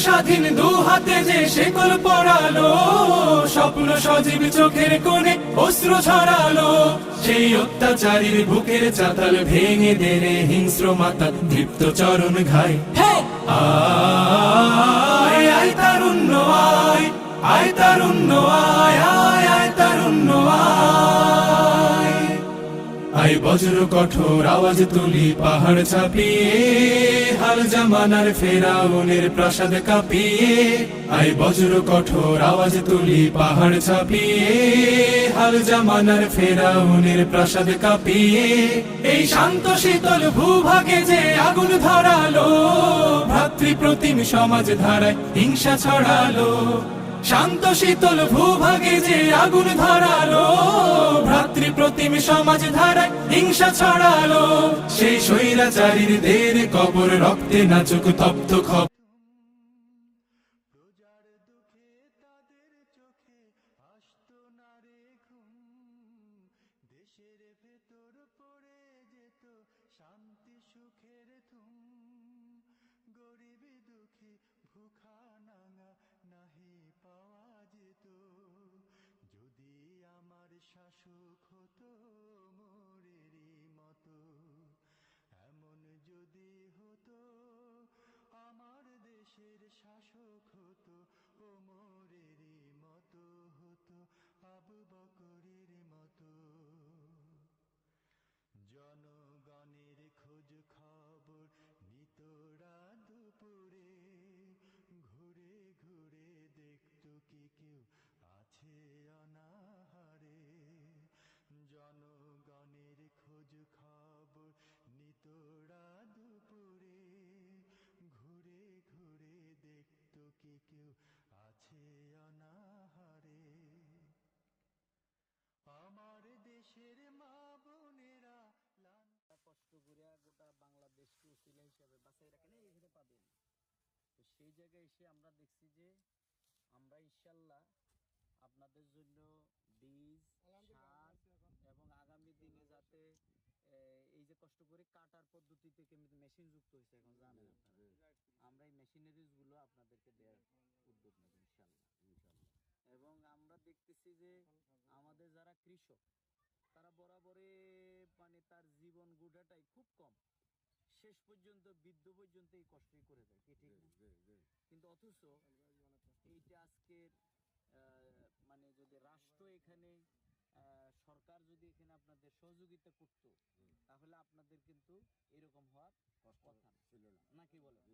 স্বাধীন দু হাতে যে শেকল পড়ালো, স্বপ্ন সজীব চোখের কোণে অশ্রু ছড়ালো। সেই অত্যাচারীর বুকের চাতাল ভেঙে দেরে হিংস্র মাতা দীপ্ত চরণ ঘাই। আয় আয় তারুণ্য আয়, আয় তারুণ্য আয়, আয় আয় তারুণ্য আয়। আয় বজ্র কঠোর আওয়াজ তুলি পাহাড় ছাপিয়ে, হাল জামানার ফেরাউনের প্রাসাদ কাঁপিয়ে। আয় বজ্র কঠোর আওয়াজ তুলি পাহাড় ছাপিয়ে, হাল জামানার ফেরাউনের প্রাসাদ কাঁপিয়ে। এই শান্ত শীতল ভূভাগে যে আগুন ধরালো, ভ্রাতৃপ্রতিম সমাজ ধারায় হিংসা ছড়ালো। শান্ত শীতল ভূভাগে যে আগুন ধরালো, ভ্রাতৃপ্রতিম সমাজ ধারায় হিংসা ছড়ালো। সেই স্বৈরাচারীর দের কবর রক্তে নাচুক তপ্ত খবর। প্রজার দুঃখে তাদের চোখে আসতো না রে ঘুম, দেশের ভেতর পড়ে যেত শান্তি সুখের ধুম। গরিব দুঃখী ভুখা নাঙা নাহি পাওয়া যেত, যদি আমার শাসক হতো মোরেরই মতো। এমন যদি হতো আমার দেশের শাসক হতো, ও মোরেরই মতো হতো, আবু বকরের মতো। জনগণের খোঁজ খবর নিতরা দুপুরে, ঘুরে ঘুরে দেখতো কি কেউ আছে অনাহারে। জনগণের খোঁজ খবর নিতরা দুপুরে, ঘুরে ঘুরে দেখতো কি কেউ আছে অনাহারে। আমার দেশের মা বোনেরা কষ্ট করে গোটা বাংলাদেশকে উসিলা হিসেবে বাঁচাই রাখেন, এইখানে পাবেন। তো সেই জায়গায় এসে আমরা দেখছি যে আমরা ইনশাল্লাহ আপনাদের জন্য বীজ, সার এবং আগামী দিনে যাতে এই যে কষ্ট করে কাটার পদ্ধতি থেকে মেশিন যুক্ত হয়েছে, এখন জানেন আপনারা, আমরা এই মেশিনারিজ গুলো আপনাদেরকে দেওয়ার উদ্যোগ নেব ইনশাল্লাহ। এবং আমরা দেখতেছি যে আমাদের যারা কৃষক তারা বরাবরে মানে তার জীবন গুড়াটাই খুব কম, শেষ পর্যন্ত বৃদ্ধ পর্যন্ত এই কষ্টই করে যায়, কি ঠিক না? কিন্তু অথচ এইটা আজকের মানে যদি রাষ্ট্র এখানে সরকার যদি এখানে আপনাদের সহযোগিতা করতো, তাহলে আপনাদের কিন্তু এরকম হওয়ার কথা ছিল না, নাকি বলেন?